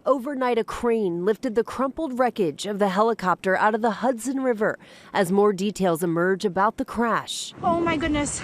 Overnight, a crane lifted the crumpled wreckage of the helicopter out of the Hudson River as more details emerge about the crash. Oh my goodness.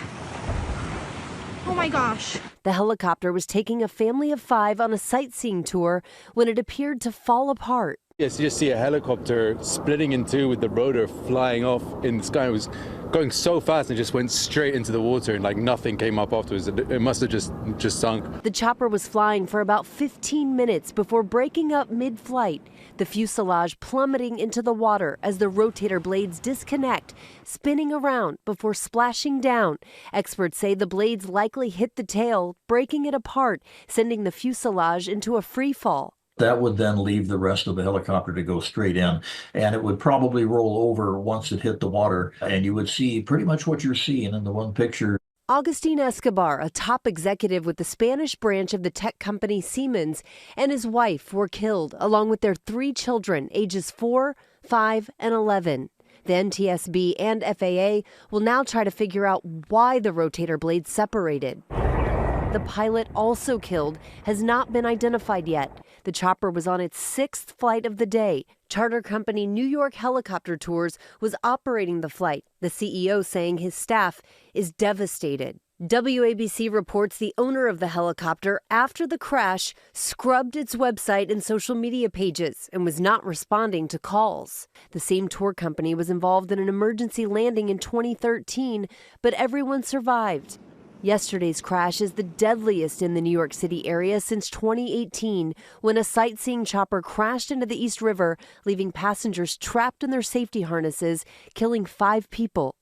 Oh my gosh. The helicopter was taking a family of 5 on a sightseeing tour when it appeared to fall apart. Yes, you just see a helicopter splitting in two with the rotor flying off in the sky. It was going so fast and just went straight into the water, and like nothing came up afterwards. It must have just sunk. The chopper was flying for about 15 minutes before breaking up mid-flight, the fuselage plummeting into the water as the rotator blades disconnect, spinning around before splashing down. Experts say the blades likely hit the tail, breaking it apart, sending the fuselage into a free fall. That would then leave the rest of the helicopter to go straight in, and it would probably roll over once it hit the water, and you would see pretty much what you're seeing in the one picture. Agustin Escobar, a top executive with the Spanish branch of the tech company Siemens, and his wife were killed, along with their 3 children, ages 4, 5, and 11. The NTSB and FAA will now try to figure out why the rotator blades separated. The pilot, also killed, has not been identified yet. The chopper was on its 6th flight of the day. Charter company New York Helicopter Tours was operating the flight, the CEO saying his staff is devastated. WABC reports the owner of the helicopter, after the crash, scrubbed its website and social media pages and was not responding to calls. The same tour company was involved in an emergency landing in 2013, but everyone survived. Yesterday's crash is the deadliest in the New York City area since 2018, when a sightseeing chopper crashed into the East River, leaving passengers trapped in their safety harnesses, killing 5 people.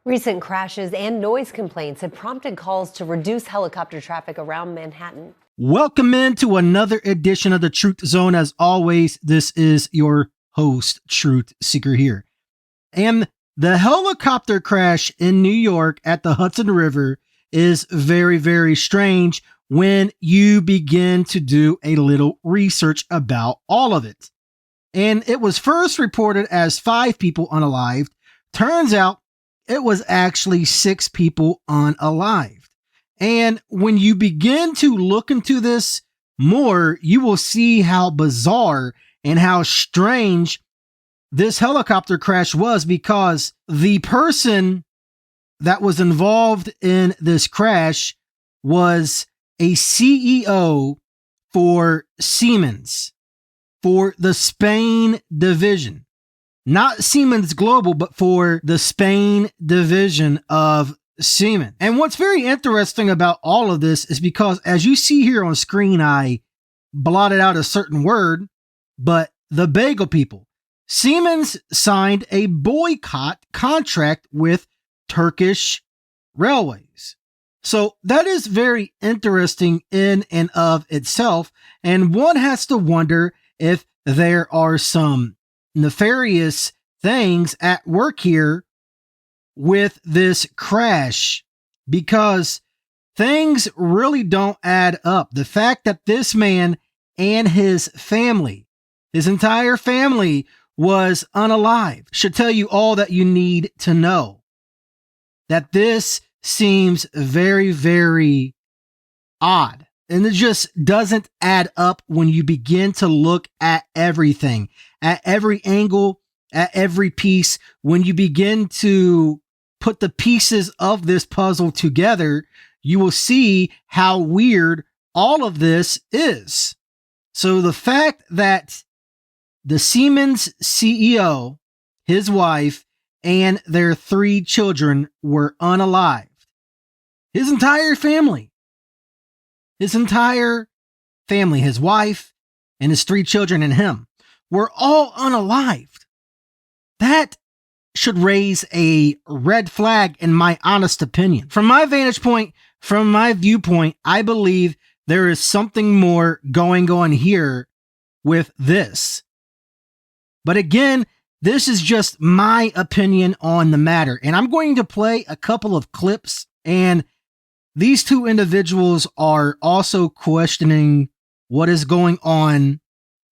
Recent crashes and noise complaints have prompted calls to reduce helicopter traffic around Manhattan. Welcome into another edition of the Truth Zone. As always, this is your host, Truth Seeker here. And the helicopter crash in New York at the Hudson River is very, very strange when you begin to do a little research about all of it. And it was first reported as 5 people unalived. Turns out it was actually 6 people unalived. And when you begin to look into this more, you will see how bizarre and how strange this helicopter crash was, because the person that was involved in this crash was a CEO for Siemens, for the Spain division. Not Siemens Global, but for the Spain division of Siemens. And what's very interesting about all of this is because, as you see here on screen, I blotted out a certain word, but the bagel people. Siemens signed a boycott contract with Turkish Railways. So that is very interesting in and of itself. And one has to wonder if there are some nefarious things at work here with this crash, because things really don't add up. The fact that this man and his family, his entire family, was unalived should tell you all that you need to know. That this seems very, very odd. And it just doesn't add up when you begin to look at everything, at every angle, at every piece. When you begin to put the pieces of this puzzle together, you will see how weird all of this is. So the fact that the Siemens CEO, his wife, and their 3 children were unalived. His entire family, his wife, and his 3 children and him were all unalived. That should raise a red flag, in my honest opinion. From my vantage point, from my viewpoint, I believe there is something more going on here with this. But again, this is just my opinion on the matter. And I'm going to play a couple of clips. And these 2 individuals are also questioning what is going on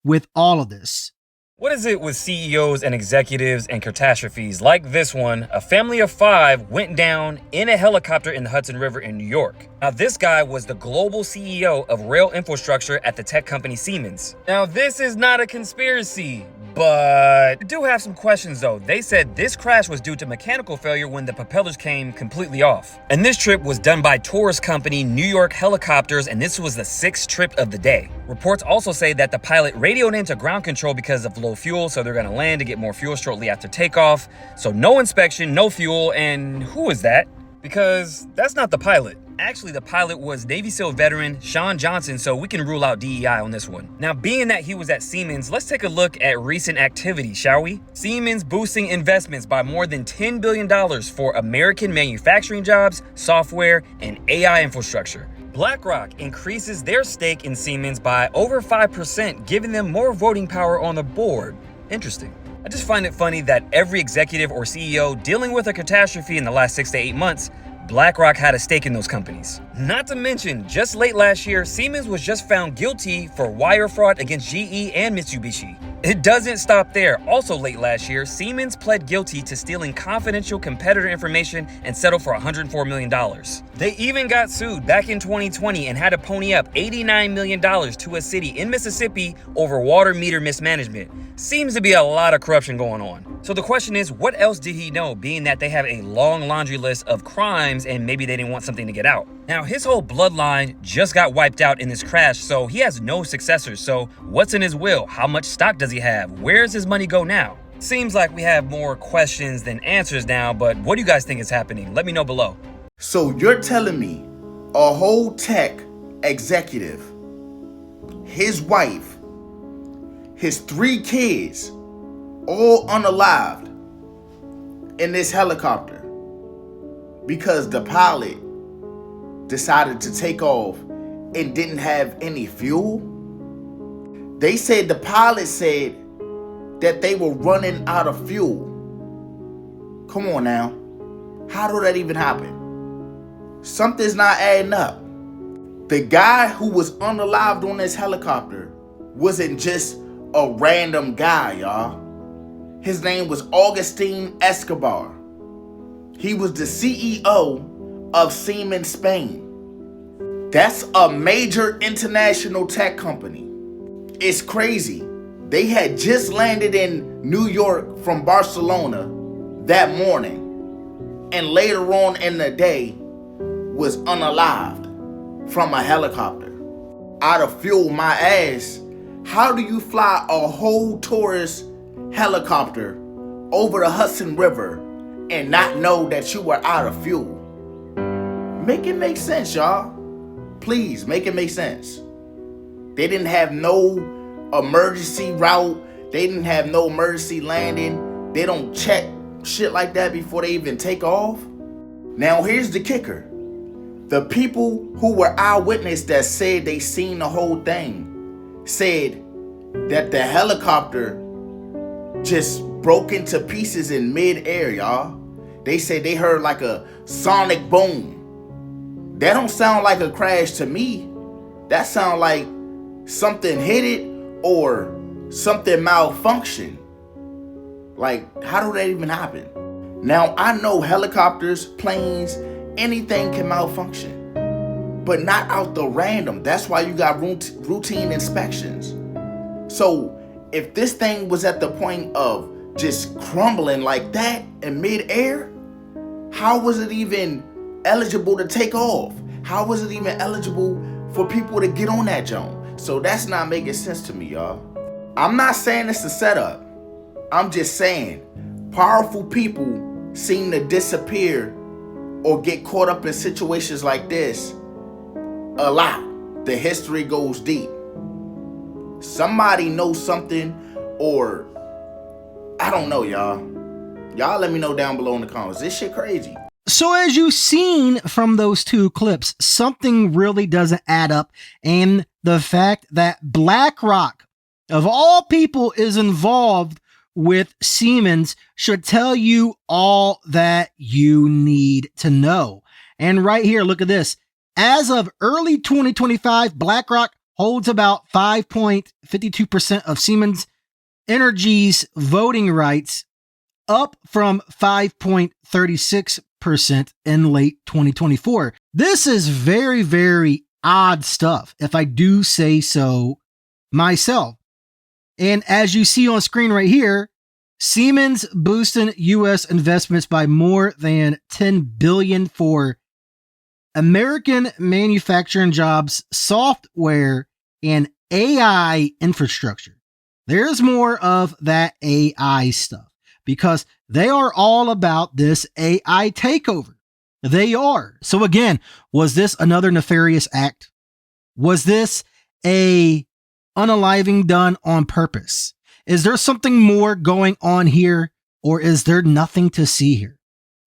with all of this. What is it with CEOs and executives and catastrophes like this one? A family of 5 went down in a helicopter in the Hudson River in New York. Now, this guy was the global CEO of rail infrastructure at the tech company Siemens. Now, this is not a conspiracy, but I do have some questions though. They said this crash was due to mechanical failure when the propellers came completely off. And this trip was done by tourist company New York Helicopters, and this was the 6th trip of the day. Reports also say that the pilot radioed into ground control because of low fuel, so they're gonna land to get more fuel shortly after takeoff. So no inspection, no fuel, and who is that? Because that's not the pilot. Actually, the pilot was Navy SEAL veteran Sean Johnson, so we can rule out DEI on this one. Now, being that he was at Siemens, let's take a look at recent activity, shall we? Siemens boosting investments by more than $10 billion for American manufacturing jobs, software, and AI infrastructure. BlackRock increases their stake in Siemens by over 5%, giving them more voting power on the board. Interesting. I just find it funny that every executive or CEO dealing with a catastrophe in the last 6 to 8 months, BlackRock had a stake in those companies. Not to mention, just late last year, Siemens was just found guilty for wire fraud against GE and Mitsubishi. It doesn't stop there. Also late last year, Siemens pled guilty to stealing confidential competitor information and settled for $104 million. They even got sued back in 2020 and had to pony up $89 million to a city in Mississippi over water meter mismanagement. Seems to be a lot of corruption going on. So the question is, what else did he know, being that they have a long laundry list of crimes and maybe they didn't want something to get out? Now, his whole bloodline just got wiped out in this crash, so he has no successors. So what's in his will? How much stock does he have? Where does his money go now? Seems like we have more questions than answers now, but what do you guys think is happening? Let me know below. So you're telling me a whole tech executive, his wife, his 3 kids, all unalived in this helicopter because the pilot decided to take off and didn't have any fuel? They said the pilot said that they were running out of fuel. Come on now. How did that even happen? Something's not adding up. The guy who was unalived on this helicopter wasn't just a random guy, y'all. His name was Agustin Escobar. He was the CEO of Siemens Spain. That's a major international tech company. It's crazy. They had just landed in New York from Barcelona that morning, and later on in the day was unalived from a helicopter. Out of fuel my ass. How do you fly a whole tourist helicopter over the Hudson River and not know that you were out of fuel? Make it make sense, y'all. Please, make it make sense. They didn't have no emergency route. They didn't have no emergency landing. They don't check shit like that before they even take off. Now, here's the kicker. The people who were eyewitness that said they seen the whole thing said that the helicopter just broke into pieces in mid-air, y'all. They said they heard like a sonic boom. That don't sound like a crash to me. That sound like something hit it or something malfunctioned. Like, how did that even happen? Now, I know helicopters, planes, anything can malfunction, but not out the random. That's why you got routine inspections. So if this thing was at the point of just crumbling like that in midair, how was it even eligible to take off? How was it even eligible for people to get on that jump? So that's not making sense to me, y'all. I'm not saying it's a setup. I'm just saying powerful people seem to disappear or get caught up in situations like this a lot. The history goes deep. Somebody knows something, or I don't know, y'all. Y'all let me know down below in the comments. This shit crazy. So as you've seen from those 2 clips, something really doesn't add up. And the fact that BlackRock, of all people, is involved with Siemens should tell you all that you need to know. And right here, look at this. As of early 2025, BlackRock holds about 5.52% of Siemens. energy's voting rights up from 5.36% in late 2024. This is very, very odd stuff, if I do say so myself. And as you see on screen right here, Siemens boosting U.S. investments by more than $10 billion for American manufacturing jobs, software, and AI infrastructure. There's more of that AI stuff because they are all about this AI takeover. They are. So again, was this another nefarious act? Was this a unaliving done on purpose? Is there something more going on here, or is there nothing to see here?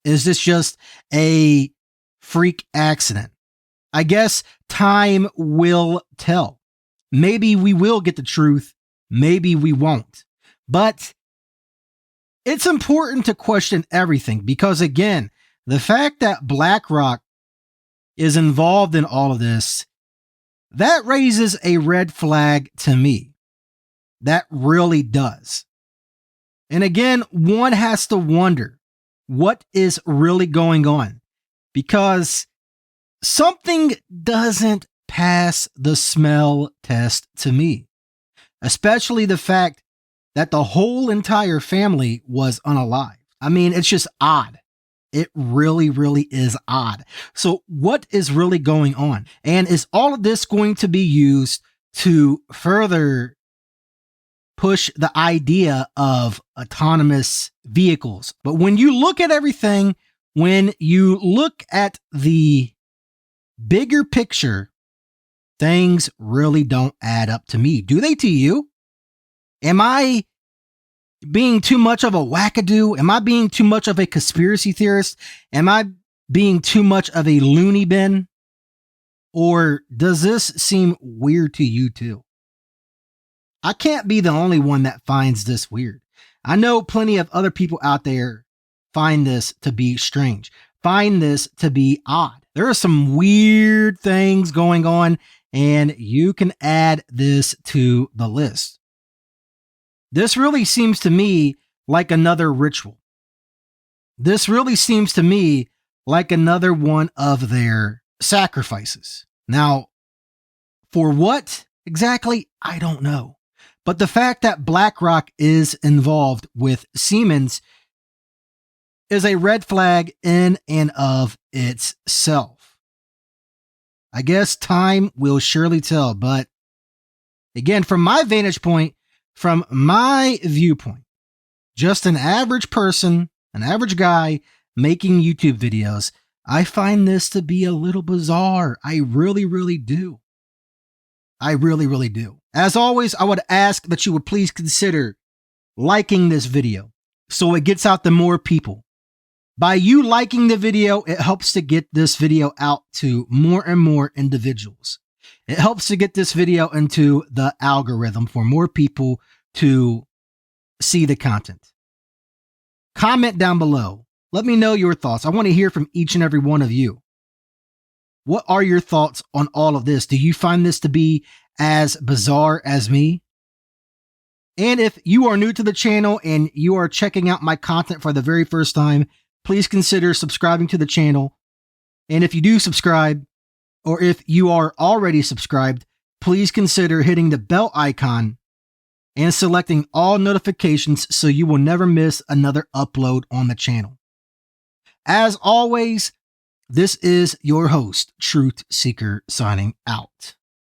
Is this just a freak accident? I guess time will tell. Maybe we will get the truth. Maybe we won't. But it's important to question everything because, again, the fact that BlackRock is involved in all of this, that raises a red flag to me. That really does. And again, one has to wonder what is really going on because something doesn't pass the smell test to me, especially the fact that the whole entire family was unalive. I mean, it's just odd. It really, really is odd. So what is really going on? And is all of this going to be used to further push the idea of autonomous vehicles? But when you look at everything, when you look at the bigger picture, things really don't add up to me. Do they to you? Am I being too much of a wackadoo? Am I being too much of a conspiracy theorist? Am I being too much of a loony bin? Or does this seem weird to you too? I can't be the only one that finds this weird. I know plenty of other people out there find this to be strange, find this to be odd. There are some weird things going on, and you can add this to the list. This really seems to me like another ritual. This really seems to me like another one of their sacrifices. Now, for what exactly, I don't know. But the fact that BlackRock is involved with Siemens is a red flag in and of itself. I guess time will surely tell. But again, from my vantage point, from my viewpoint, just an average person, an average guy making YouTube videos, I find this to be a little bizarre. I really, really do. I really, really do. As always, I would ask that you would please consider liking this video so it gets out to more people. By you liking the video, it helps to get this video out to more and more individuals. It helps to get this video into the algorithm for more people to see the content. Comment down below. Let me know your thoughts. I want to hear from each and every one of you. What are your thoughts on all of this? Do you find this to be as bizarre as me? And if you are new to the channel and you are checking out my content for the very first time, please consider subscribing to the channel. And if you do subscribe, or if you are already subscribed, please consider hitting the bell icon and selecting all notifications so you will never miss another upload on the channel. As always, this is your host, Truth Seeker, signing out.